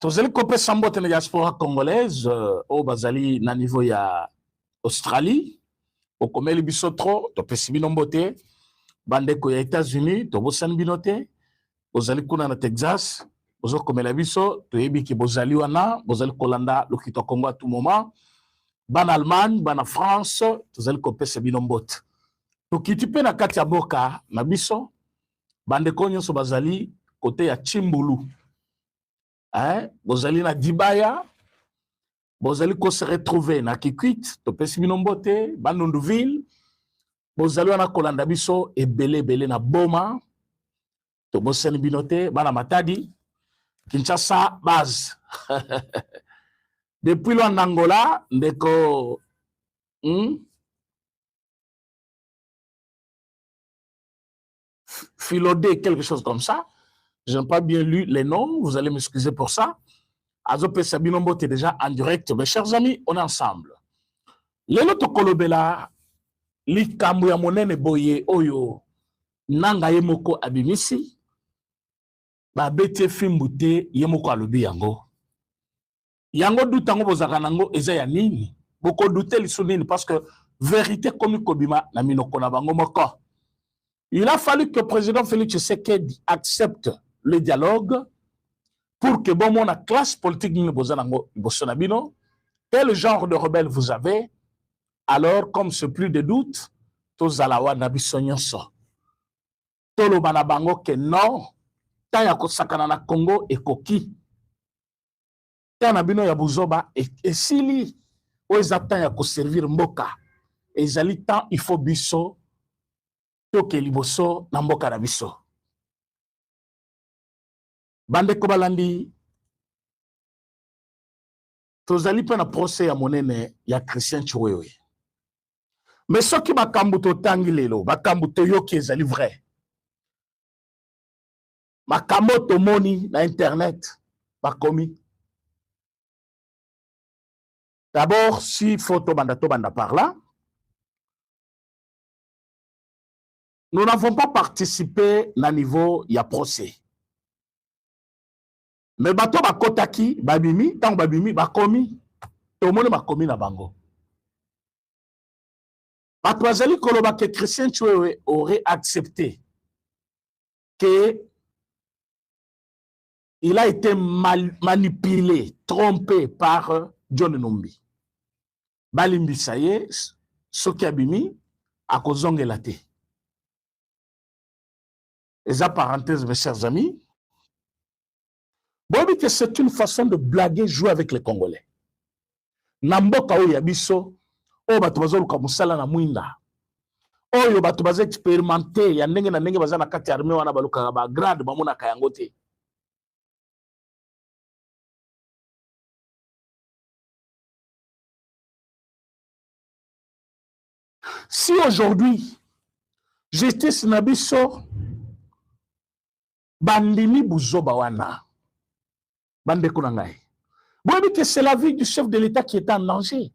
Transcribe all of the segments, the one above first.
tozali kope sambote na diaspora congolaise au bazali na niveau ya Australie okomeli biso tro topesi bino mbote bandeko ya États-Unis tobosani bino te bozali kuna na Texas bozokomela biso toyebi ki bozali wana bozali kolanda lokito Congo à tout moment bana Allemagne bana France tozali kopesa bino mbote tokiti pe na kati ya boka na biso bandeko nyonso bazali kote ya Chimbulu. Bozali na Dibaya, bozali ko se retrouver na Kikwit, to pesi binombote, Bandunduville, bozali wana kolanda biso ebele na Boma, to boseni binote, bana Matadi, Kinshasa base. Depuis le Angola, ndeko Philodé, quelque chose comme ça. Je n'ai pas bien lu les noms, vous allez m'excuser pour ça. Azope Sabinombo est déjà en direct. Mes chers amis, on est ensemble. Lelo tokolobela likambo ya monene boye oyo nanga yemoko abimisi ba bete fimbute yemoko alobi yango. Yango dutango bozaka nango eza ya nini? Boko douter lisu nini parce que vérité comme kobima na minoko na bango moko. Il a fallu que le président Félix Tshisekedi accepte le dialogue pour que bon la classe politique quel genre de rebelle vous avez, alors comme ce plus de doute, tous alawa nabisonyoso. Tolo banabango que non, taya ko sakana na Congo et koki. Taya nabino ya buzoba et sili oezata ya ko servir mboka. Et zali temps il faut biso toke liboso na mboka na biso. Bande kobalandi tozali pe na procès ya monene ya Christian Chiwewe. Mais soki bakambu to tangi lelo, bakambu to yoki ezali vrai. Makambo to moni na internet, bakomi. D'abord, si photo banda par là, nous n'avons pas participé na niveau ya procès. Mais bato bakotaki babimi tant babimi bakomi to moni bakomi na bango. Bato bazali koloba que Christian Chiwewe aurait accepté que il a été manipulé, trompé par John Numbi. Balimbi saye soki abimi akozongela te. Et ça parenthèse mes chers amis. Bon, que c'est une façon de blaguer, jouer avec les Congolais. Namboka o yabiso, o batubazo luka musala na mwinda. O yo batubazo expérimenté, ya ndenge na ndenge baza na kati armée wana baluka ba grade bamona kayangote. Si aujourd'hui, j'étais sinabiso, bandimi buzoba wana. Que c'est la vie du chef de l'État qui est en danger.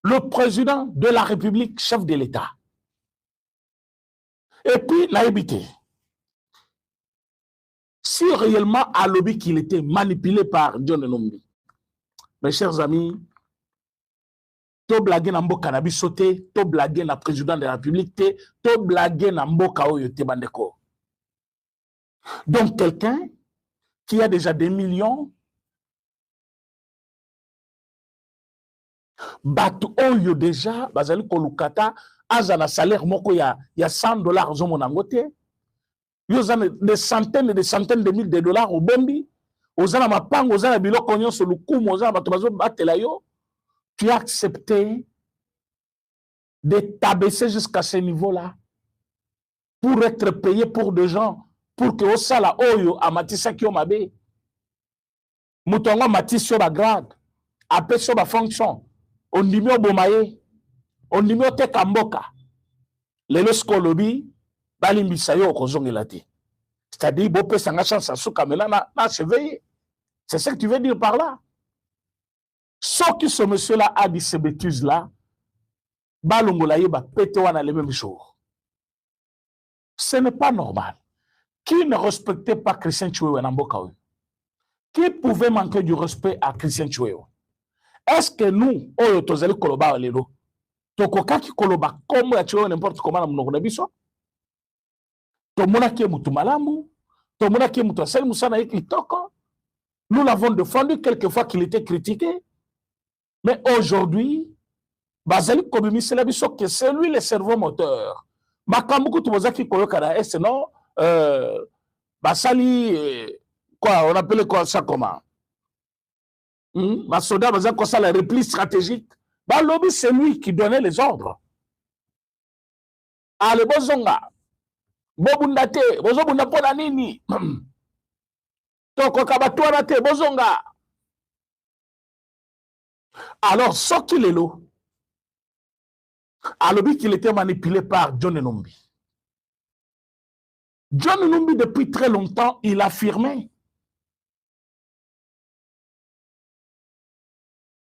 Le président de la République, chef de l'État. Et puis, naïbité. Si réellement, à lobby qu'il était manipulé par John Numbi, mes chers amis, to blaguer na mboka na bisote, to blaguer na président de la République, to blaguer na mboka oyo te bandeko. Donc, quelqu'un qui a déjà des millions, bato oyo déjà, bazali kolukata, azana salaire moko ya $100 zomo nangote, yozana des centaines et des centaines de mille de dollars au bombi, ozana mapango, ozana biloko nyonso lukumu, ozana bato bazo batela yo, tu as accepté de t'abaisser jusqu'à ce niveau-là pour être payé pour des gens pour que au sala oyo amatisa ki omabe mutongo matisi ba grade apeso ba fonction ondimi obomaye ondimi oteka mboka lelo skolobi balimbisa yo kozongela te, c'est-à-dire bo pesa nga chance asuka mena na s'éveiller. C'est ce que tu veux dire par là. Sauf que ce monsieur là a dit ces bêtises là balongola ye ba pété wana le même jour. Ce n'est pas normal. Qui ne respectait pas Christian Chiwewe na mboka oyo? qui pouvait manquer du respect à Christian Chiwewe? Est-ce que nous, oyo tozali koloba lelo, tokokaki koloba comme ya Chiwewe n'importe comment na monoko na biso? Tomonaki mutu malamu, tomonaki mutu asali musana ye kitoko. Nous l'avons défendu quelquefois qu'il était critiqué. Mais aujourd'hui, bazali kobimisi la biso que c'est lui le cerveau moteur. Makambu kutu bozaki koyoka na est non basali quoi on appelle quoi ça comment? Basoda bazali ko ça la repli stratégique. Ba lobby c'est lui qui donnait les ordres. Ale bozonga bobunda te bozobunda pona nini? Toko kabatwana te bozonga. Alors soki lelo alobi qu'il était manipulé par John Numbi. John Numbi, depuis très longtemps, il affirmait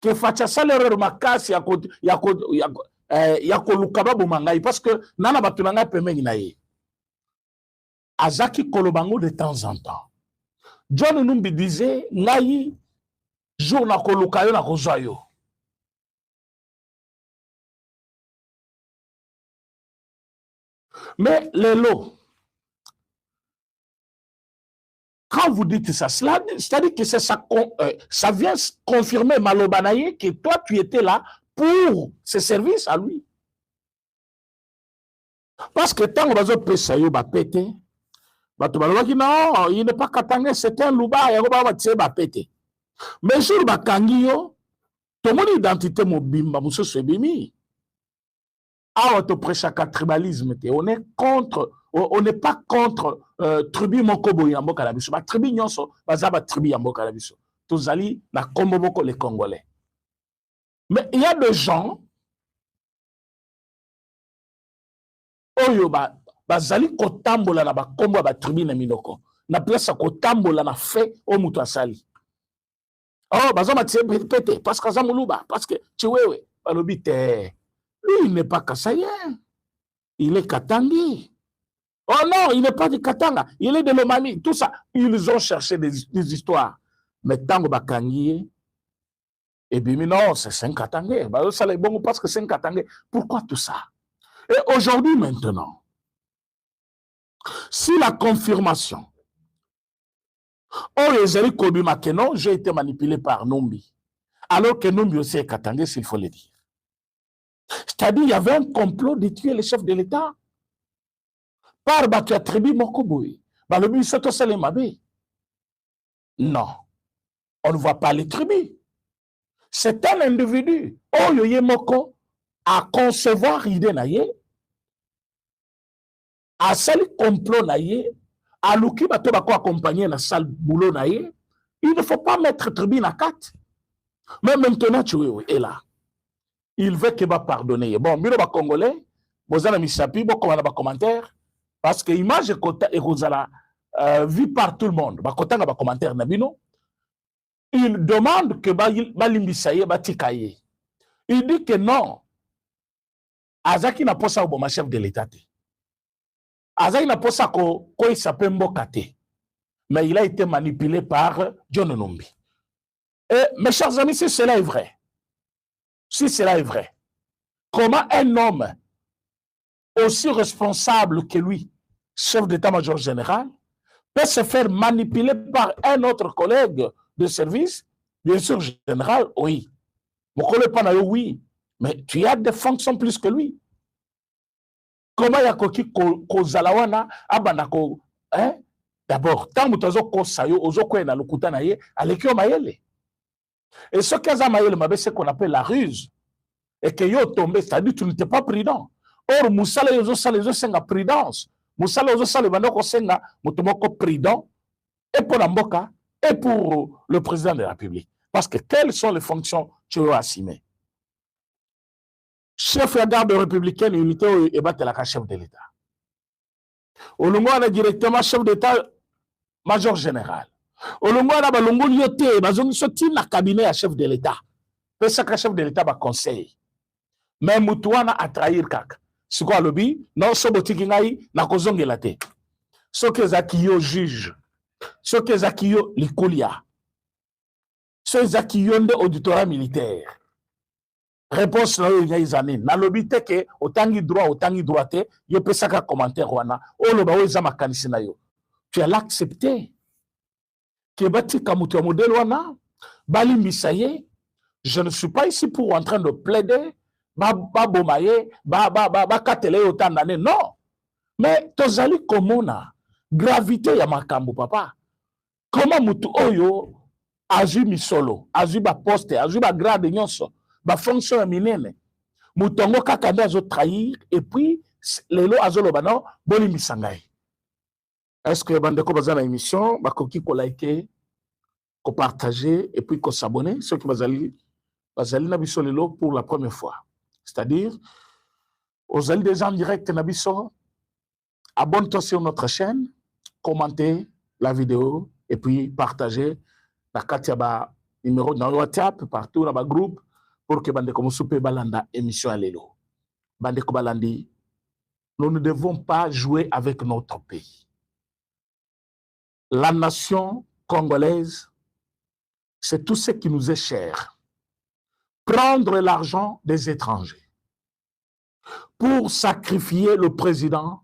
que Facha l'erreur makasi ya kolukaba bomangai parce que nana batunanga pemeni na ye. Azaki kolobango de temps en temps. John Numbi disait ngai jour na kolukayo na kozayo. Mais les lots, quand vous dites ça, c'est-à-dire que ça vient confirmer Malobanaye que toi, tu étais là pour ce service à lui. Parce que tant que vous avez pété, non, il n'est pas katangé, c'est un louba, il va pété. Mais sur Bakangio, tout le monde identité mobimba, monsieur Sebimi. Ah, on prêche à tribalisme. On est contre, on n'est pas contre tribu Mokobo Yambo Kalabiso. Ma tribu Nyonso, Bazaba tribu Yambo Kalabiso. Tous ali na Kombo les Congolais. Mais il y a des gens, Oyo bazali kotambola na ba kombo ba tribu na minoko. Na place kotambola na fait o mutu asali. Oh, bazama tse pété parce que Zamuluba, parce que Chiwewe, balobite. Lui, il n'est pas Kassayen. Il est Katangi. Oh non, il n'est pas de Katanga. Il est de l'Omami. Tout ça, ils ont cherché des histoires. Mais Tango Bakangi, et bien non, c'est 5 Katangais. Ça est bon parce que c'est 5 Katangais. Pourquoi tout ça? Et aujourd'hui, maintenant, si la confirmation, oh, les Zéri Kobima que non, j'ai été manipulé par Numbi. Alors que Numbi aussi est Katangais, s'il faut le dire. C'est-à-dire qu'il y avait un complot de tuer le chef de l'État par Batua Tribi Mokoboui. Non, on ne voit pas les tribus. C'est un individu. Oh, yoye moko à concevoir l'idée naye, à sali complot naye, à l'ouki bato bako accompagner na sale boulot naye. Il ne faut pas mettre tribu na 4. Mais maintenant, tu es là. Il veut qu'il va pardonner. Bon, bino ba Congolais, bozana misapi, bo komana ba commentaire, parce que image et rozala vu par tout le monde. Ba kotanga ba commentaire na bino. Il demande que ba limbisaye ba tikaye. Il dit que non. Azaki na posa au bon chef de l'État. Azaki na posa ko il s'appelle Mbokate. Mais il a été manipulé par John Numbi. Et mes chers amis, si cela est vrai, si cela est vrai, comment un homme aussi responsable que lui, chef d'état-major général, peut se faire manipuler par un autre collègue de service? Bien sûr, général, oui. Mon collègue Panayo, oui. Mais tu as des fonctions plus que lui. Comment il y a koki kozalawana abanako, hein? D'abord, tant que tu as kosayo, ozoko na lokuta na ye, alekio mayele. Et ce c'est qu'on appelle la ruse. Et que yo tombé, c'est-à-dire que tu n'étais pas prudent. Or, Moussala yozo sale yozo senga prudence. Moussala yozo sale bandoko senga motomoko prudent et pour la Mboka et pour le président de la République. Parce que quelles sont les fonctions que tu as assumées? Chef de la garde républicaine, unité et battre la chef de l'État. Au long on a directement chef d'État, major général. Au long on a balongo yoté, bazongi soti na cabinet à chef de l'État. Parce que chef de l'État va conseiller. Mais Moutouana a trahir kak. C'est quoi le bi? Non, sobotiki ngai na kozongi la te. Ce que Zakio juge, ce que Zakio likulia. ceux qui yonde auditorat militaire. Réponse na yo izani. Na lobite ke otangi droite, yo pesaka commentaire wana. Oloba weza makanisi na yo. Tu as l'accepté. Kebati kamutu modèle wana, bali misaye. Je ne suis pas ici pour en train de plaider, ba bomaye, ba katele autant d'années. Non. Mais tozali komona gravité ya makambo papa. Comment mutu oyo azu misolo, azu ba poste, azu ba grade nyonso, ba fonction minene. Mutongo kakanda azo trahir et puis lelo azoloba non boli misangai. Est-ce que bandeko bazana émission bakoki ko liker, ko partager et puis ko s'abonner ceux qui bazali na biso lelo pour la première fois. C'est-à-dire aux alliés des gens directs na biso, abonne-toi sur notre chaîne, commentez la vidéo et puis partagez la Katiaba numéro dans WhatsApp partout dans le groupe pour que bande comme soupe balanda émission à lelo. Bande ko balandi, nous ne devons pas jouer avec notre pays. La nation congolaise, c'est tout ce qui nous est cher. Prendre l'argent des étrangers pour sacrifier le président,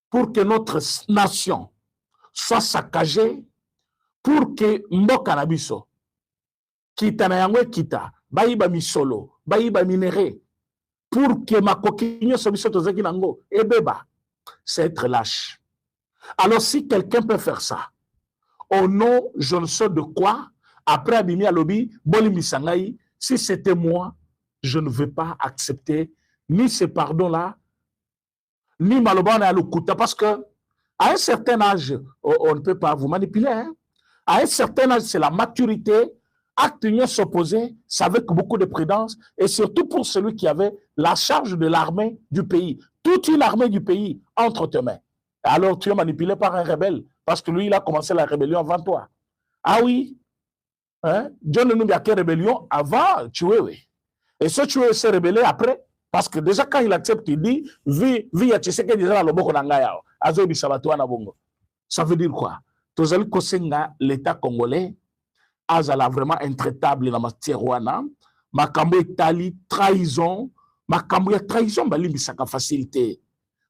pour que notre nation soit saccagée, pour que mboka na biso kita na yango kita bayiba misolo bayiba minéré, pour que makokinyo so biso tozaki nango ebeba, c'est être lâche. Alors si quelqu'un peut faire ça au nom je ne sais de quoi, après abimi alobi boli misangai, si c'était moi je ne veux pas accepter ni ce pardon là ni maloba na lokuta, parce que à un certain âge on ne peut pas vous manipuler, hein? À un certain âge, c'est la maturité. Acte s'opposer, c'est avec beaucoup de prudence, et surtout pour celui qui avait la charge de l'armée du pays. Toute une armée du pays entre tes mains. Alors tu es manipulé par un rebelle, parce que lui, il a commencé la rébellion avant toi. Ah oui, hein? John ne nous a qu'une rébellion avant tuer, oui. Et ce tuer s'est rébellé après, parce que déjà quand il accepte, il dit, vi tu sais que déjà le boko nangaya, azobi sabato na bongo. Ça veut dire quoi? Tozali kosenga l'État congolais azala vraiment intraitable na matière wana, makambo etali trahison, makambo ya trahison balimbisaka facilité.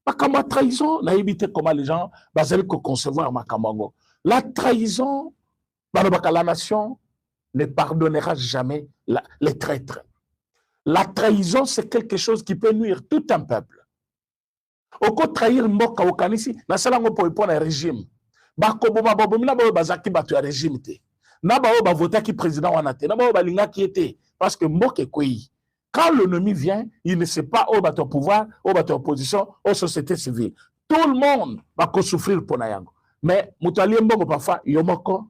Makambo ya trahison na yebite comment les gens bazali ko concevoir makambo. La trahison, la nation ne pardonnera jamais les traîtres. La trahison, c'est quelque chose qui peut nuire tout un peuple. Oko trahir mboka okanisi na salango po epona régime. Bakoboma babomina ba bazaki batu ya régime te. Na ba ba votaki président wana te. Na ba balinga qui était parce que mboke kwei. Quand l'ennemi vient, il ne sait pas au bateau pouvoir, au bateau opposition, aux sociétés civiles. Tout le monde va souffrir pour nayango. Mais mutali mbongo parfois yomoko.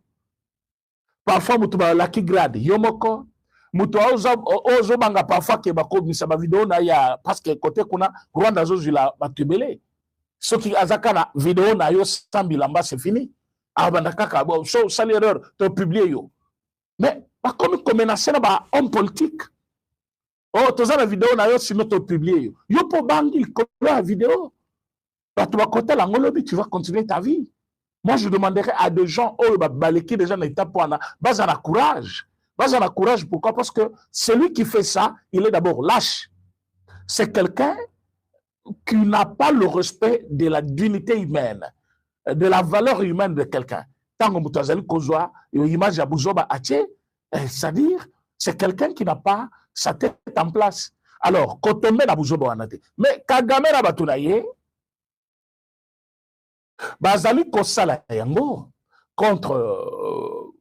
Parfois mutuba laki grade yomoko. Mutu ozo banga parfois ke bako misaba vidéo na ya parce que côté kuna Rwanda zo zila batubele. Ce qui azaka na vidéo na yo sambilamba c'est fini. Abanda kaka bo so sali erreur to publier yo. Mais pas comme menacer na ba homme politique. Oh toza na vidéo na yo sinon to publier yo. Yo po bangi ko la vidéo. Ba to ba côté la ngolobi tu vas continuer ta vie. Moi je demanderais à des gens oh ba baleki déjà na étape wana bazana courage. Bazana courage pourquoi? Parce que celui qui fait ça, il est d'abord lâche. C'est quelqu'un qui n'a pas le respect de la dignité humaine, de la valeur humaine de quelqu'un. Tant que Moutazali Kozwa, l'image à Bouzoba Ache, c'est-à-dire, c'est quelqu'un qui n'a pas sa tête en place. Alors, quand on met la Bouzoba Anate, mais Kagame Rabatunaye, Bazali Kosala Yango, contre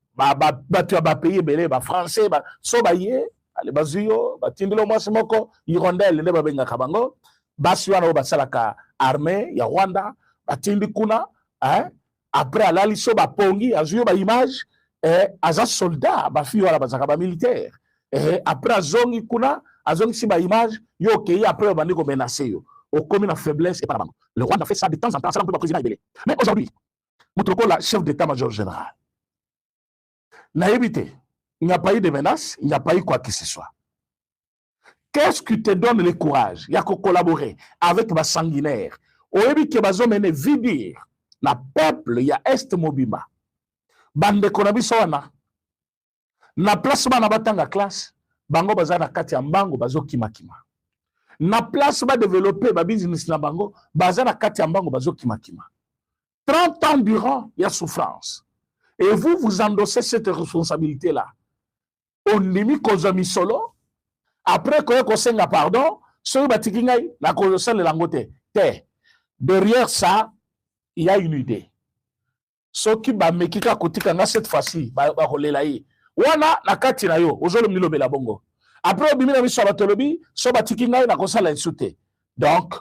tu as payé belé, français, sobaye, les bazuyo, tindilo mwasimoko, hirondelle, les babenga kabango. Basiwana basalaka armée ya Rwanda batindi kuna hein, après alali so ba pongi azuyo ba image aza soldat ba fi wala bazaka ba militaire après azongi kuna azongi si ba image yo okay après bandi ko menacer yo au comme na faiblesse et par le Rwanda fait ça de temps en temps ça peut pas président ibelé. Mais aujourd'hui Moutoko la chef d'état-major général n'a évité, il n'y a pas eu de menace, il n'y a pas eu quoi que ce soit. Qu'est-ce qui te donne le courage? Il y a qu'à collaborer avec ma sanguinaire. Au début, que bazo mené vidir, na peuple, il y a Est Mobima. Bande konabisoana. Na place bana batanga classe, bango baza na kati ya mbango bazo kima kima. Na place ba développer ba business na bango, baza na kati ya mbango bazo kima kima. 30 ans durant, il y a souffrance. Et vous, vous endossez cette responsabilité-là. On nimi kozomi solo. Après, quand on senga pardon, ce batikingai, na kozosa le langote. Derrière ça, il y a une idée. Ce qui ba mekika kotika na cette fois-ci, ba rolela yi. Wana na kati na yo, ozolo milo bela bongo. Après, obimi na miso batolobi, so batikingai na kosa la insulté. Donc,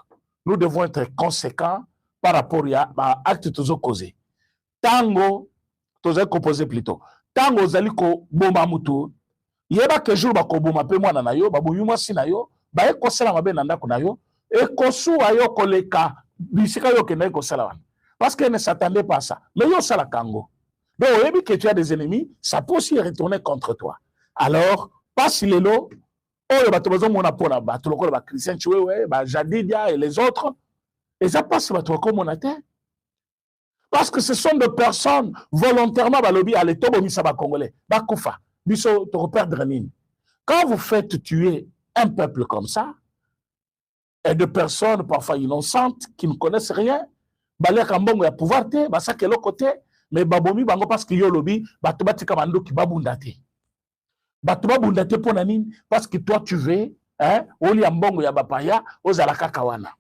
nous devons être conséquents par rapport à acte tozo causé. Tango, tozo composé plutôt. Tango zali ko boma mutu, yeba ke jour ba ko boma pe mwana na yo, ba boyuma si na yo, ba e kosala mabe na ndako na yo, e kosu ayo koleka, bisika yo ke na ko sala wana. Parce qu'elle ne s'attendait pas à ça. Mais yo sala kango. Donc, yebi que tu as des ennemis, ça peut aussi retourner contre toi. Alors, passe les lots, oh, ba tobazo mona pona ba to lokolo ba Christian Chiwewe, ba Jadidia et les autres. Et ça passe comme on a été. Parce que ce sont des personnes volontairement balobi à l'état de Congolais. Bakoufa, biso to perdre nini. Quand vous faites tuer un peuple comme ça, et de personnes parfois innocentes qui ne connaissent rien, balé kambongo ya pouvoir te, ba ça que l'autre côté, mais babomi bango parce que yo lobi, ba to batika bando ki babundate. Ba to babundate pona nini parce que toi tu veux, hein, oli ambongo ya bapaya, ozala kakawana.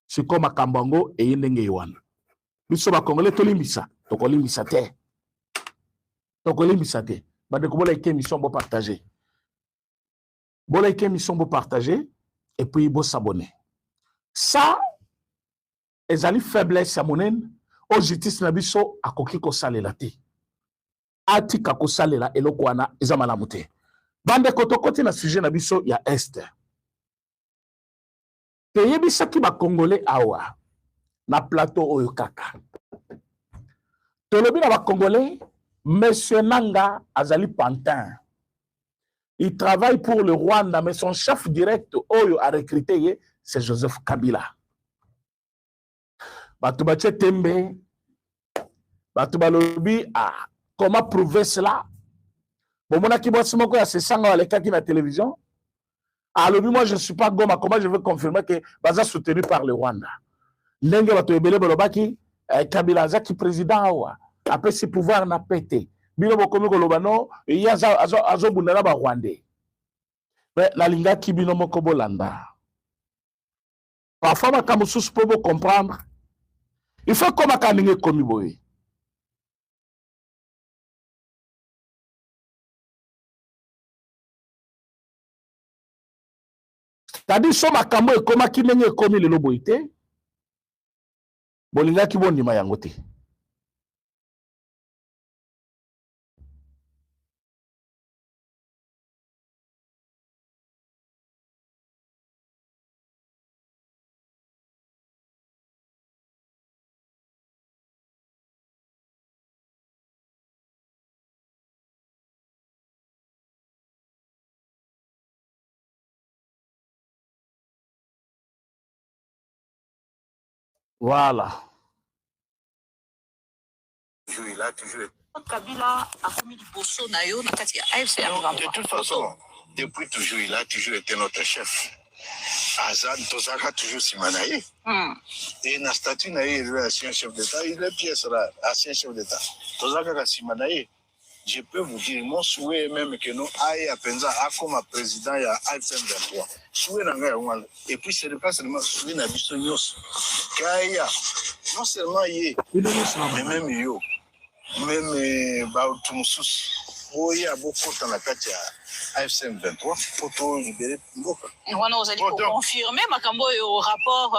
C'est comme à Kambango et Yendenge Yohan. Nous sommes à Congolais, Tolimbisa. Tokolimbisa te. Tokolimbisa te. Bade ko bola ike mission bo partager. Bola ike mission bo partager et puis bo s'abonner. Ça, ezali faiblesse ya monen, o justice na biso akoki ko salela te. Atika ko salela eloko wana eza malamu te. Bande kotokoti na sujet na biso ya Est. Teyebisaki ba Congolais awa na plateau oyo kaka. Tolobi na ba Congolais, Monsieur Nanga Azali Pantin. Il travaille pour le Rwanda, mais son chef direct oyo a recruté, c'est Joseph Kabila. Batubache Tembe, Batubalobi, comment prouver cela? Bon, mon aki bosi moko ya sesanga wale kaki na télévision. Alors, moi, je ne suis pas Goma. Comment je veux confirmer que Baza soutenu par le Rwanda? Ndenge bato ebele bolobaki, Kabila Zaki président awa. Après, ses pouvoirs n'a pété. Bilo bokomi kolobano, il y a azo bundana ba Rwandais. Mais la linga ki bino moko bolanda. Parfois, ma kamusus pour vous comprendre. Il faut comme à kaninge komi boye. C'est-à-dire, so makambo e koma ki nenge komi lelo boite. Bolinga ki bondi mayangote. Voilà. Kabila a commis du bosso nayo na kati ya AFC. De toute façon, depuis toujours, il a toujours été notre chef. Azad Tosaka toujours Simanaï. Et na statut naïe, il est ancien chef d'État, il est pièce rare, ancien chef d'État. Tosaka Simanaï. Je peux vous dire, mon souhait même que nous aille à Penza comme président à AFM 23. Souhait n'a pas. Et puis c'est pas seulement souhait n'a pas Kaya. Non seulement y mais même yo. Même Baoutoumsous. Oui, à beaucoup dans la carte AFM 23 pour tout libérer Mboka. Et on a osé confirmer Makambo au rapport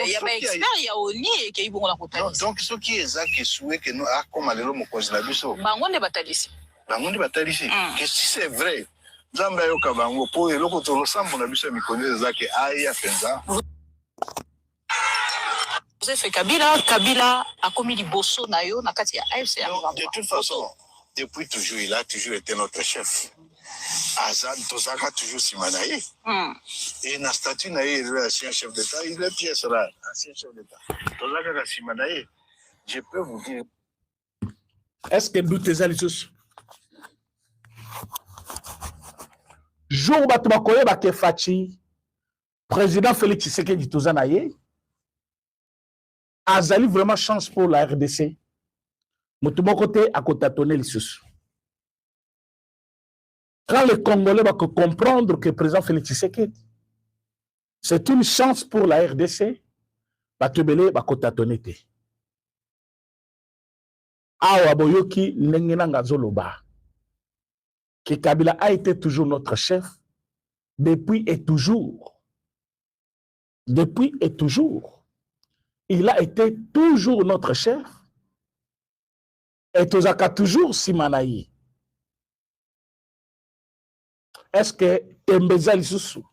il y a des experts, il y a ONI et qui vont la côté. Donc ce qui est ça qui souhaite que nous a comme aller au cause la biso. Bango ne batalisi. Bango ne batalisi. Que si c'est vrai, Zamba yo kabango pour le côté ensemble on a biso mi connaît ça que aya penza. Vous avez fait Kabila a commis du bosso nayo na kati ya AFC. De toute façon, depuis toujours, il a toujours été notre chef. Azad Tosaka toujours Simanaï. Et na statut naïe, il est ancien chef d'État, il est pièce rare, ancien chef d'État. Tosaka Simanaï, je peux vous dire. Est-ce que doute les alliés? jour bato bakoyeba ke Faci président Félix Tshisekedi toza na ye azali vraiment chance pour la RDC moto moko te akotatone lisusu. Quand les Congolais vont comprendre que le président Félix Tshisekedi c'est une chance pour la RDC, batebele bakotatone te. Awa boyoki ndenge nanga zoloba que Kabila a été toujours notre chef depuis et toujours. Depuis et toujours. Il a été toujours notre chef. Et Tozaka toujours Simanaï. Est-ce que Tembeza Lisusu?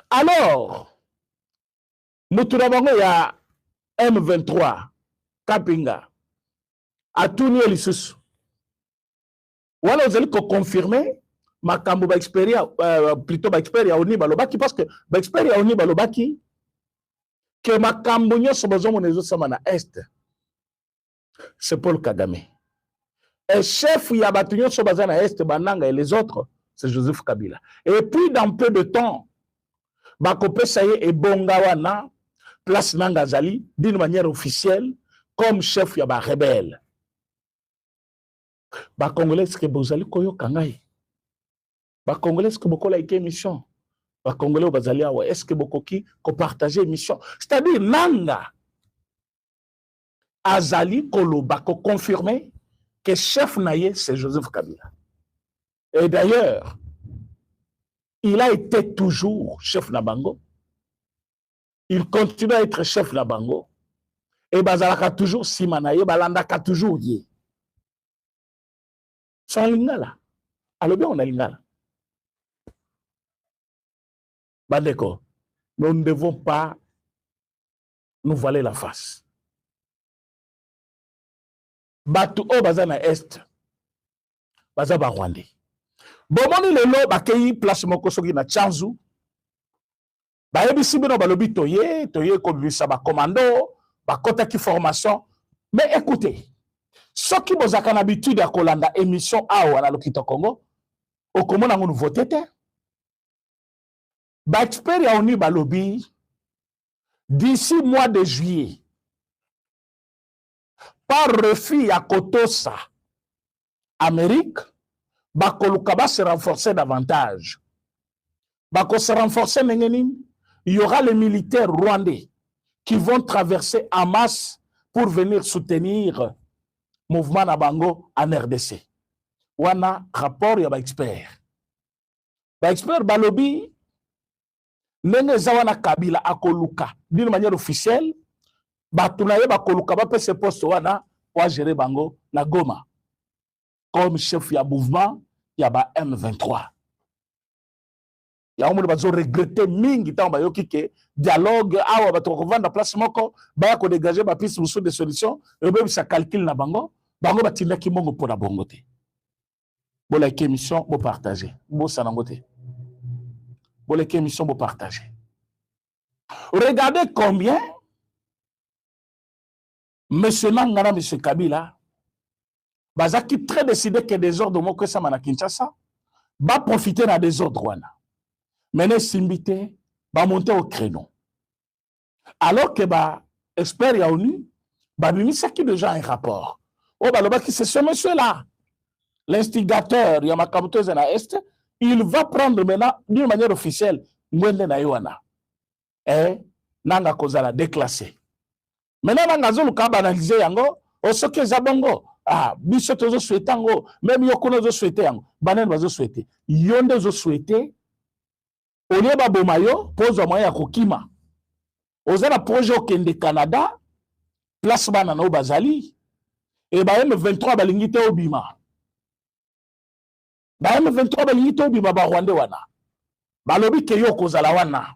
Alors, Moutourabango, il y a M23, Kapinga, Atouni Lisusu. Voilà, vous allez confirmer makambo ba expérience plutôt ba expérience oni balobaki parce que ba expérience oni balobaki que makambo nyoso bazomo nezo sama na est c'est Paul Kagame et chef ya batu nyoso bazana est bananga et les autres c'est Joseph Kabila. Et puis dans peu de temps ba kopesa ye et bongawana place nanga zali d'une manière officielle comme chef ya ba rebelle. Ba Congolais que bozali koyo kangai. Ba Congolais que boko la émission. Ba Congolais bazali awa est-ce que boko ki ko partager émission. C'est-à-dire nanga azali koloba ko confirmer que chef naye c'est Joseph Kabila. Et d'ailleurs il a été toujours chef Nabango. Il continue à être chef Nabango. Et bazalaka toujours simanaye balandaka toujours yé. Sans lingala. Alors bien, on a lingala. Bandeko, nous ne devons pas nous voiler la face. Batu o bazana est, bazaba Rwandais. Bomoni lelo bakeyi place moko soki na Tchanzu. Bayebi bino balobi toye kobisa ba commando, bakota ki formation. Mais écoutez, ceux qui ont l'habitude à kolanda émission awa na Lokito Congo, au comment on nous vote te? Ba expert ya oni balobi d'ici mois de juillet, par refus à Kotosa, Amérique, bakoluka ba se renforcer davantage. Bako se renforcer mengenim, il y aura les militaires rwandais qui vont traverser en masse pour venir soutenir mouvement na bango en RDC. Wana rapport ya ba expert. Ba expert balobi nenge zawana Kabila akoluka d'une manière officielle batunaye bakoluka ba pese poste wana wa gérer bango na Goma comme chef ya mouvement ya ba M23. Ya omo bazo regretter mingi tant ba yoki ke dialogue awa batoko vanda place moko ba ko dégager ba piste de solution et be sa calcul na bango bango batinda ki mongo pour la bongo te. Bo la émission bo partager bo sanango te. Bo la émission bo partager. Regardez combien monsieur Nangana monsieur Kabila bazaki très décidé que des ordres moko sama na Kinshasa ba profiter na des ordres wana. Maintenant simbité ba monter au créneau. Alors que ba expert ya ONU ba bimisa ki déjà un rapport. Oh, bah, c'est ce monsieur-là, l'instigateur, Yamakabuto Zena Est, il va prendre maintenant, d'une manière officielle, Mwende na Yoana. Et Nanga Kozala déclassé. Maintenant, Nanga Zolu Kaba analysé Yango, Osoke Zabongo, Biso Tozo souhaité Yango, même Yokono Zo souhaité Yango, Banen Bazo souhaité. Yonde Zo souhaité, Onyeba Bomayo, pose au moyen à Kokima. Ozana projet au Kende Canada, place Banano Bazali. Et bah M23 balingite obima. Bah M23 balingite obima ba Rwanda wana. Ba lobi ke yo kozala wana.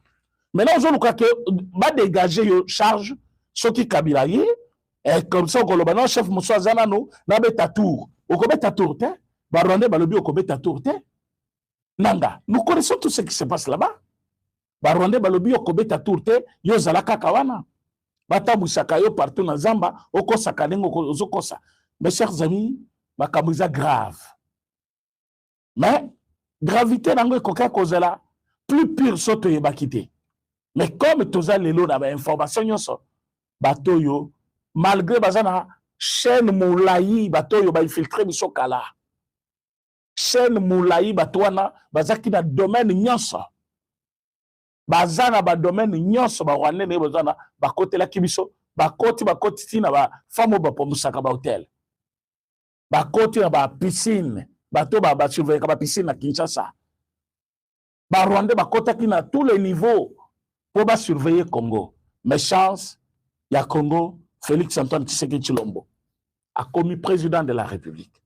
Maintenant on ka ke ba dégager yo charge soki Kabila ye et comme ça ko loba non chef Moussa Zanano na beta tour. Oko beta tour te. Ba Rwanda ba lobi oko beta tour te. Nanga, nous connaissons tout ce qui se passe là-bas. Ba Rwanda ba lobi oko beta tour te yo zala kaka wana. Batabu sakayo partout na Zamba, oko sakadengo ozokosa. Mes chers amis, makamuza grave. Mais gravité nango koka kozela plus pire soto yeba kité. Mais comme toza lelo na ba information nyonso bato yo malgré bazana chaîne moulayi bato yo ba infiltrer biso kala. Chaîne moulayi bato wana bazaki na domaine nyonso. Bazana ba domaine nyonso ba rwanda ne bazana ba kotela kibiso ba koti tina ba famo ba pomusaka ba hotel. Ba koti na ba piscine bato ba surveiller ka ba piscine na Kinshasa. Ba rwanda ba kotaki na tous les niveaux pour ba surveiller Congo. Mais chance ya Congo Félix Antoine Tshisekedi Tshilombo a commis président de la République.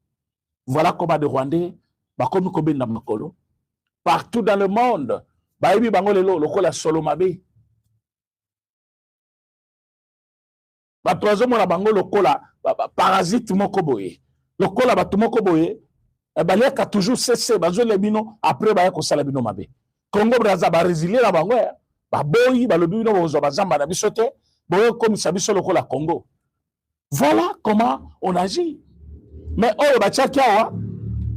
Voilà comment des Rwandais ba commis kobenda makolo partout dans le monde. Ba yebi bango lelo lokola solo mabe. Ba troisième na bango lokola parasite moko boye. Lokola ba tumoko boye baleka toujours cessé bazo le bino après ba ko sala bino mabe. Congo Brazza ba résilier na bango ba boyi ba lobi bino bozo bazamba na bisote boye comme ça biso lokola Congo. Voilà comment on agit. Mais oyo ba tchakiawa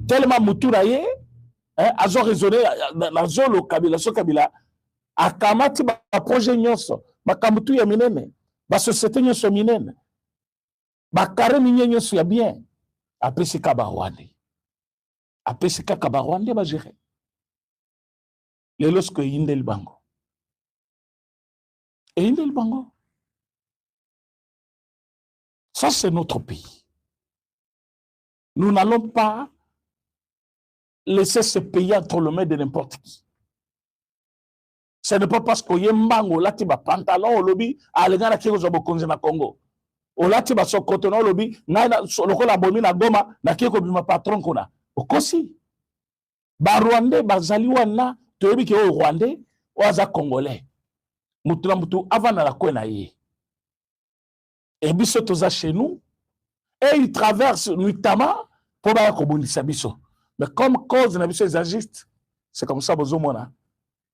tellement muturaye azo raisonné la zone kabila so kabila akamati ba projet nyonso bakamutu ya minene ba société nyonso minene ba carré nyonso ya bien apesi ka ba Rwanda apesi ka ba Rwanda ba gérer les lorsque indel bango et indel bango ça c'est notre pays. Nous n'allons pas laisser ce pays entre les mains de n'importe qui. Ce n'est pas parce que yembango lati ba pantalon au lobby à l'égard qui aux abokonzi na Congo. O lati ba sokotono au lobby na lokola bomi na Goma na kiko bima patron kona. Okosi. Ba Rwandais bazali wana toyebi ke o Rwandais o aza Congolais. Mutu na mutu avant na la kwena ye. Et biso toza chez nous et ils traversent notamment pour ba kobundisa biso. Mais comme cause na biso exagiste, c'est comme ça bozomona.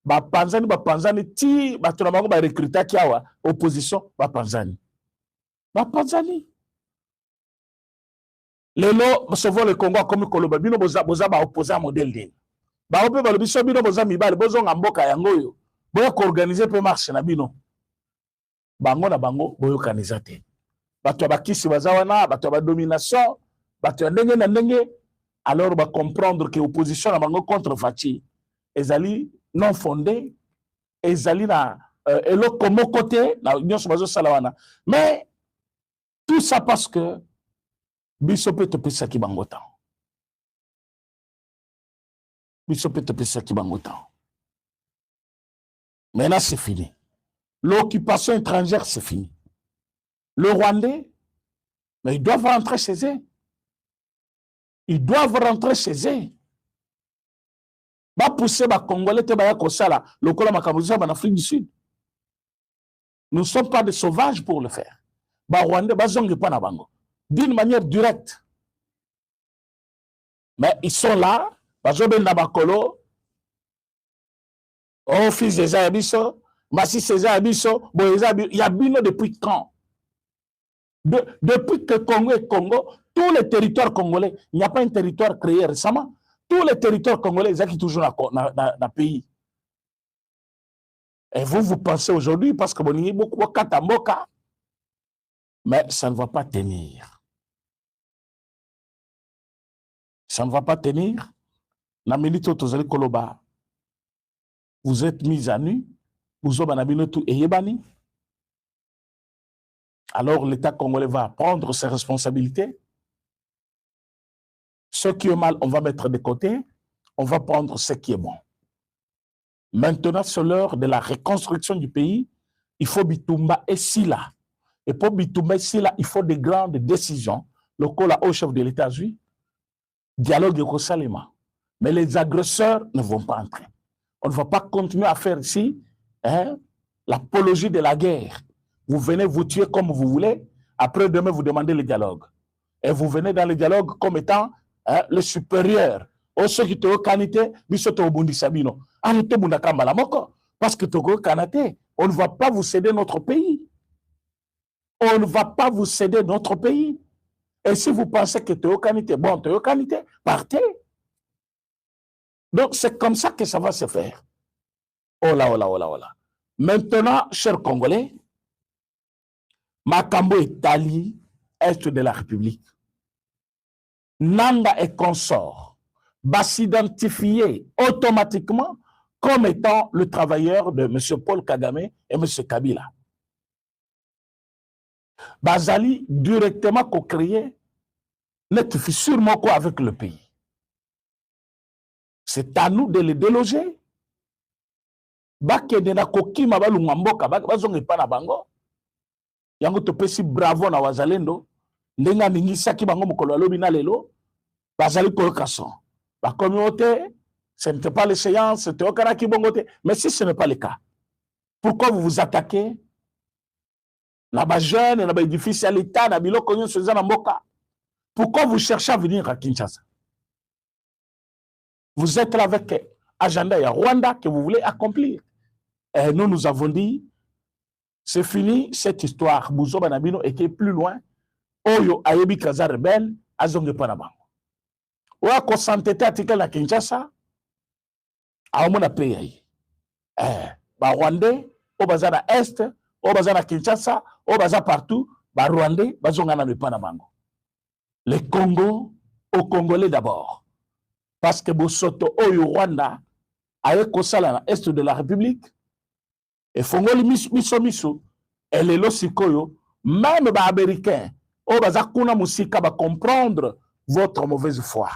Ba panzani ti bato na bango ba recruter kiawa opposition ba panzani. Ba panzani. Lelo savoir le Congo comme koloba bino boza ba opposant modèle din. Ba ope ba biso bino boza mibale bozonga mboka yango yo. Boya ko organiser pe marche na bino. Bango na bango boyo kanizate. Bato ba kisi bazawana, bato ba domination, bato ndenge na ndenge. Alors, on va comprendre que l'opposition a contre Fachi. Ezali non fondé, ezali na elo comme côté, na union sur salawana. Mais tout ça parce que bisope te pesa ki bangotan. Bisope te pesa ki bangotan. Maintenant, c'est fini. L'occupation étrangère, c'est fini. Le Rwandais, mais ils doivent rentrer chez eux. Ils doivent rentrer chez eux. Ba pousser ba Congolais te ba kosala lokola makabuza en Afrique du Sud. Nous ne sommes pas des sauvages pour le faire. Ba Rwandais ba zonge pa na bango d'une manière directe. Mais ils sont là, ba zoben na bakolo. Oh fils des Abisso, Massi César Abisso, Boyeza Yabino depuis quand? Depuis que Congo est Congo, tous les territoires congolais, il n'y a pas un territoire créé récemment. Tous les territoires congolais, ils ont toujours dans le pays. Et vous pensez aujourd'hui, parce que vous avez beaucoup de Katamboka, mais ça ne va pas tenir. Ça ne va pas tenir. La milite Tozali Koloba, vous êtes mis à nu, vous avez tout Eyebani. Alors l'État congolais va prendre ses responsabilités. Ce qui est mal, on va mettre de côté. On va prendre ce qui est bon. Maintenant, c'est l'heure de la reconstruction du pays. Il faut Bitumba et Sila. Et pour Bitumba et Sila, il faut des grandes décisions. Le col au chef de l'État, dialogue et Rosalema. Mais les agresseurs ne vont pas entrer. On ne va pas continuer à faire ici l'apologie de la guerre. Vous venez vous tuer comme vous voulez. Après, demain, vous demandez le dialogue. Et vous venez dans le dialogue comme étant le supérieur. Au ceux qui te canité, bisoto obundi sabino. Arrêtez bundakamba moko. Parce que Togo Kanate, on ne va pas vous céder notre pays. On ne va pas vous céder notre pays. Et si vous pensez que Togo Kanité, bon, Togo Kanité, partez. Donc, c'est comme ça que ça va se faire. Oh là, oh là, oh là, oh là. Maintenant, chers Congolais, Makambo et Tali, Est de la République, Nanga et consort va s'identifier automatiquement comme étant le travailleur de M. Paul Kagame et M. Kabila. Bazali directement co-créé net sûrement quoi avec le pays. C'est à nous de les déloger. Bakende na kokima balunga mboka bazonge pa na bango. Yango topesi bravo na wazalendo. Ndenga mingisaki bango mokolo alobi na lelo. Bazali koyokason. La communauté, ce n'était pas les séances, c'était au Karaki Bongote. Mais si ce n'est pas le cas, pourquoi vous vous attaquez? Là-bas jeune, là-bas édifice à l'État, là-bas Bilo se faisant en Moka. Pourquoi vous cherchez à venir à Kinshasa? Vous êtes là avec agenda et Rwanda que vous voulez accomplir. Et nous, nous avons dit, c'est fini cette histoire. Bouzo Banabino était plus loin. Oyo Ayebi Kaza rebelle, Azonge Panabango. Oya ko santete article na Kinshasa, aomona pays. Ba Rwandais, o baza na Est, o baza na Kinshasa, o baza partout, ba Rwandais, bazonga na Panabango. Les Congo, aux Congolais d'abord. Parce que Bosoto Oyo Rwanda aye kosala na Est de la République et fongoli miso elle est lo sikoyo même ba américain o baza kuna musika ba comprendre votre mauvaise foi.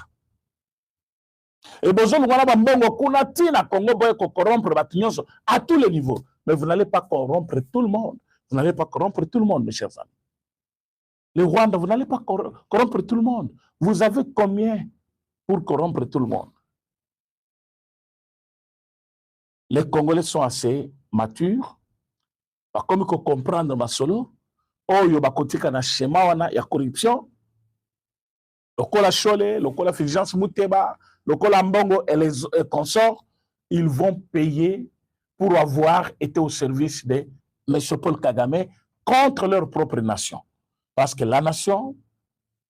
Et besoin de voir mbongo kuna tina Congo boy ko corrompre batinyoso à tous les niveaux, mais vous n'allez pas corrompre tout le monde. Vous n'allez pas corrompre tout le monde, mes chers amis. Le Rwanda, vous n'allez pas corrompre tout le monde. Vous avez combien pour corrompre tout le monde? Les Congolais sont assez matures. Comme il faut comprendre ma solo, oyo bakotika na schéma wana ya corruption. Lokola Chole, Lokola Fulgence Muteba, Lokola Mbongo et les consorts, ils vont payer pour avoir été au service de M. Paul Kagame contre leur propre nation. Parce que la nation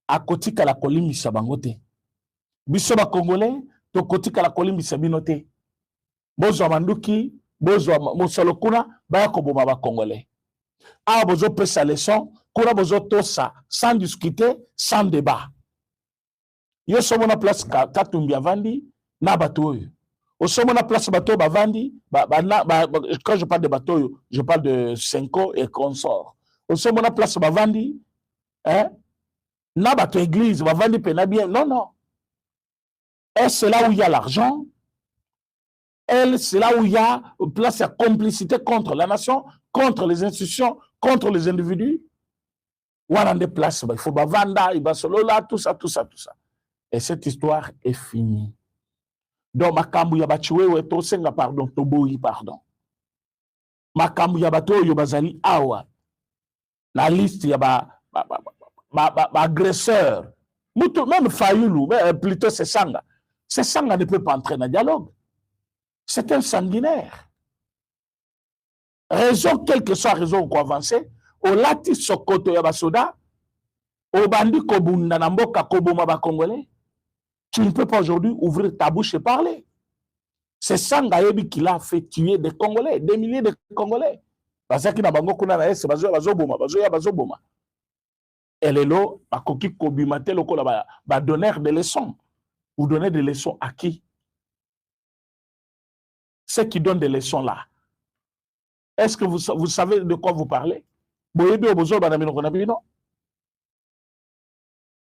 a kotika la kolimi sabangote. Biso ba Congolais, to kotika la kolimi sabinote. Bozo manduki, bozo mosolo kuna, baya koboma ba Congolais. Ah, bozo pesa leçon, kuna bozo tosa, sans discuter, sans débat. Yo somo na place Katumbi avandi, na bato oyo. O somo na place bato bavandi, quand je parle de bato, je parle de Senko et consorts. O somo na place bavandi, hein? Na bato église, bavandi pena bien. Non, non. Et c'est là où il y a l'argent. C'est là où il y a place à complicité contre la nation, contre les institutions, contre les individus. Ou à des places, il faut bavanda, il va solo là, tout ça, tout ça, tout ça. Et cette histoire est finie. Donc, Makambu Yabachiwe, to senga pardon, Toboyi pardon. Makambu Yabato Yobazali Awa. La liste Yaba agresseur. Même Fayoulou, plutôt c'est Sanga. C'est Sanga ne peut pas entrer dans le dialogue. C'est un sanguinaire. Raison, quelle que soit la raison qu'on avance, au lati Sokoto Yabasoda, au bandi Kobunda Namboka Koboma Congolais. Tu ne peux pas aujourd'hui ouvrir ta bouche et parler. C'est Sangayebi qui l'a fait tuer des Congolais, des milliers de Congolais. Parce qu'il y a Bazoboma. Elle est là, à Koki Kobimate, va donner des leçons. Vous donnez des leçons à qui? Ceux qui donnent des leçons là. Est-ce que vous savez de quoi vous parlez?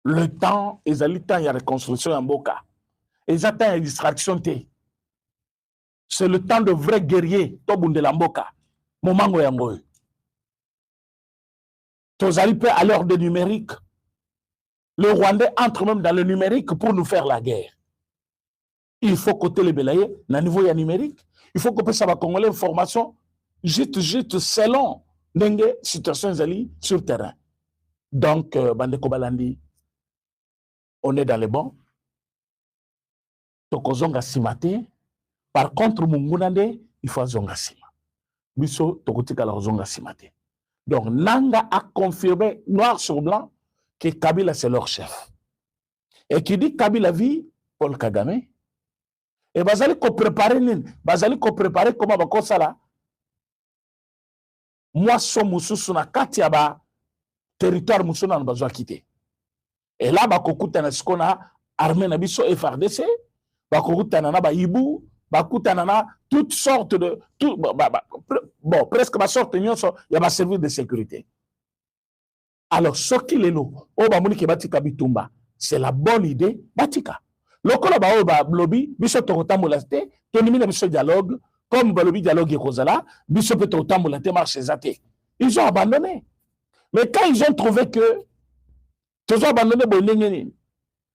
Le temps, il y a reconstruction en Boka. Ils attendent une distraction. C'est le temps de vrais guerriers. Tobunde Lamboka. Momango Yangoy. Tozali peut à l'heure de numérique. Le Rwandais entre même dans le numérique pour nous faire la guerre. Il faut côté les belayés, à niveau numérique. Il faut que ça va Congolais information. Juste selon Nenge situation Zali sur terrain. Donc, Bande Kobalandi. On est dans les bons. Tokozonga simate. Par contre, Mungunande, il faut zonga sima. Biso tokotika la zonga simate. Donc, Nanga a confirmé noir sur blanc que Kabila c'est leur chef. Et qui dit Kabila vit Paul Kagame. Et bazali ko préparer nini, bazali ko préparer comment ba kosala. Moi somususu na kati ya ba territoire musuna na bazwa quitter. Et là ba kokutana skona armée na biso FARDC, ba kokutana na ba Ibu, ba kutana na toutes sortes de bon presque ba sorte nyonso ya ba service de sécurité. Alors soki lelo o ba moni ke batika bitumba, c'est la bonne idée batika. Lokola ba o ba lobby biso to kotambola te, to nimina biso dialogue comme ba lobby dialogue ekozala, biso peut to kotambola te marche zate. Ils ont abandonné. Mais quand ils ont trouvé que ils ont abandonné bonengeni,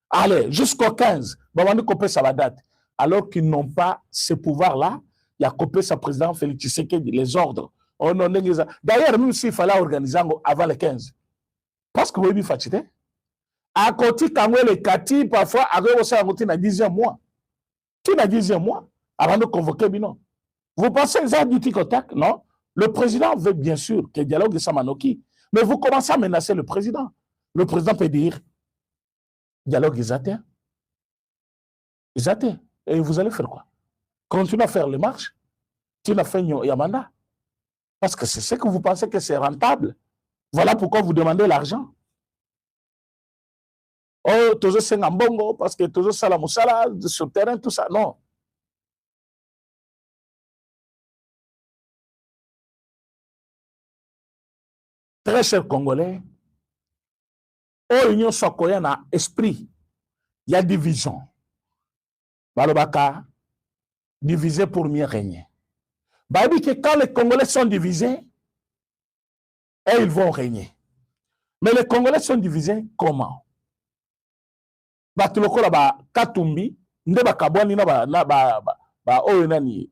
allez, jusqu'au 15, Bamani Kopé sa date, alors qu'ils n'ont pas ce pouvoir-là, il y a Kopé sa président Félix Tshisekedi, les ordres. Oh non, d'ailleurs, même s'il fallait organiser avant le 15, parce que vous avez fatigué, à côté, quand vous les Kati, parfois, avec aussi à côté, dans 10e mois. Qui n'a 10e mois avant de convoquer Bino? Vous pensez que ça a du tic-tac? Non. Le président veut bien sûr que le dialogue de Samanoki, mais vous commencez à menacer le président. Le président peut dire dialogue is atteint. Is atteint. Et vous allez faire quoi? Continuez à faire les marches. Tu n'as fait Yamanda. Parce que c'est ce que vous pensez que c'est rentable. Voilà pourquoi vous demandez l'argent. Oh, toujours c'est Ngambongo, parce que toujours ça la moussala, sur le terrain, tout ça. Non. Très chers Congolais, oh, l'Union Sokoya a esprit. Il y a division. Balobaka, divisé pour mieux régner. Bah, dit que quand les Congolais sont divisés, et ils vont régner. Mais les Congolais sont divisés comment? Bah, tu le connais, bah, Katumbi, ndeba kabwani na oyo nani.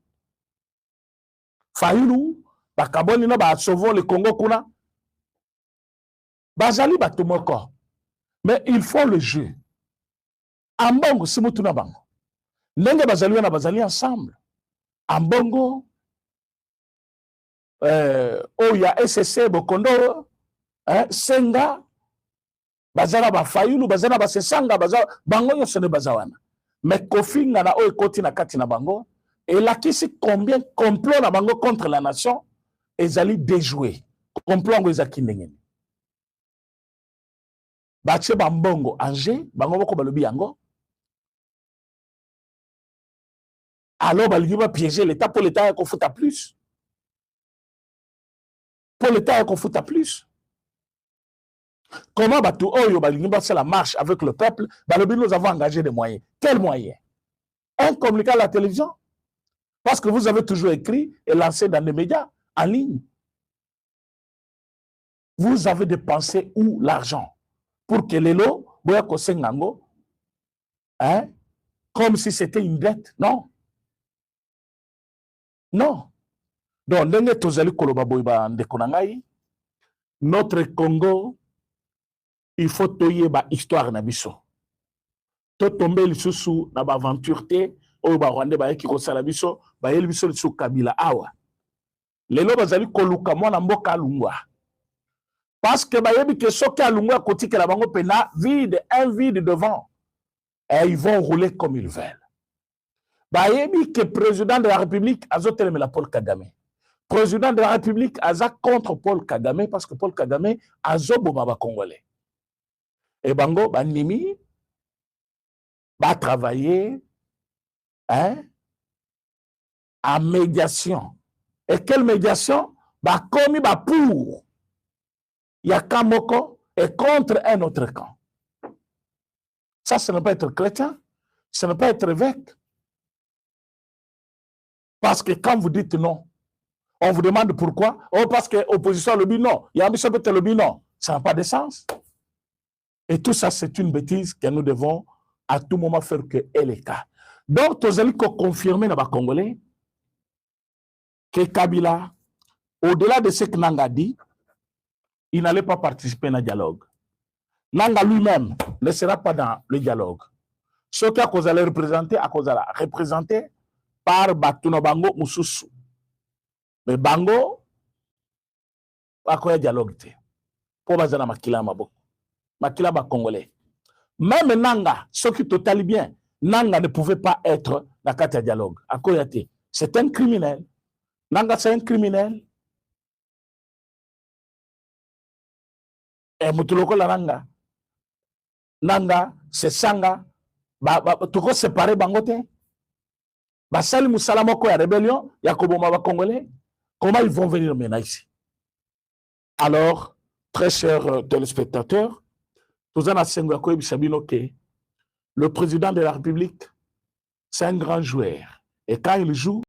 Fayulu, bah, kabwani na ba sauvons le Congo kuna. Bazali batumoko. Mais ils font le jeu. Ambongo, si mutuna bango. Nenge bazali na bazali ensemble. Ambongo, Oya SSC Bokondo, Senga, bazala ba Fayulu, bazala ba Sesanga, bazala bango yo sene bazawana. Mais Kofi na oyo koti na kati na bango, et là qui sait combien complot na bango contre la nation, ezali déjoué. Complot ngo ezaki ndengeni. Bache bambongo Angers, bango boko balobi yango. Alors balingi ba piéger l'État pour l'État qu'on fout à plus. Pour l'État qu'on fout à plus. Comment batu oyo balingi ba c'est la marche avec le peuple, balobi nous avons engagé des moyens. Quels moyens? Un communiqué à la télévision. Parce que vous avez toujours écrit et lancé dans les médias en ligne. Vous avez dépensé où l'argent? Pour que les lots, boya kosengango, hein, comme si c'était une dette. Non. Non. Donc, ndenge tozali koloba boyba ndeko na ngai, notre Congo, il faut toyeba histoire na biso. To tomber lisusu na ba aventure te, oyo ba Rwanda ba yeki kosala biso, ba yeli biso lisusu Kabila awa. Lelo bazali koluka mwana mboka alungwa. Parce que bayebi que soki alungwa kotike la bango pena vide, un vide devant. Et ils vont rouler comme ils veulent. Bayebi que président de la République azoteleme la Paul Kagame. Président de la République aza contre Paul Kagame parce que Paul Kagame azoboma ba Congolais. Et bango banimi ba travailler hein, à médiation. Et quelle médiation? Ba komi ba pour. Il y a Kamoko est contre un autre camp. Ça, ce n'est pas être chrétien, ce n'est pas être évêque. Parce que quand vous dites non, on vous demande pourquoi. Oh, parce que l'opposition le dit non. Il y a un monsieur peut le dit non. Ça n'a pas de sens. Et tout ça, c'est une bêtise que nous devons à tout moment faire que elle est cas. Donc, vous allez confirmer dans les Congolais que Kabila, au-delà de ce que Nanga dit, il n'allait pas participer dans le dialogue. Nanga lui-même ne sera pas dans le dialogue. Ce qui a allait représenter, représenté par Batuno Bango Moussousou. Mais Bango, pas quoi dialogue. Pour bazana makila maboko. Makila ba Congolais. Même Nanga, ce qui total bien, Nanga ne pouvait pas être na kati ya dialogue. Akoya te. C'est un criminel. Nanga c'est un criminel. Et mutuloko la nanga. Nanga c'est sanga. Toko séparer bangote. Basali musala moko ya rébellion ya koboma ba Congolais. Comment ils vont venir maintenant ici? Alors, très chers téléspectateurs, le président de la République, c'est un grand joueur. Et quand il joue,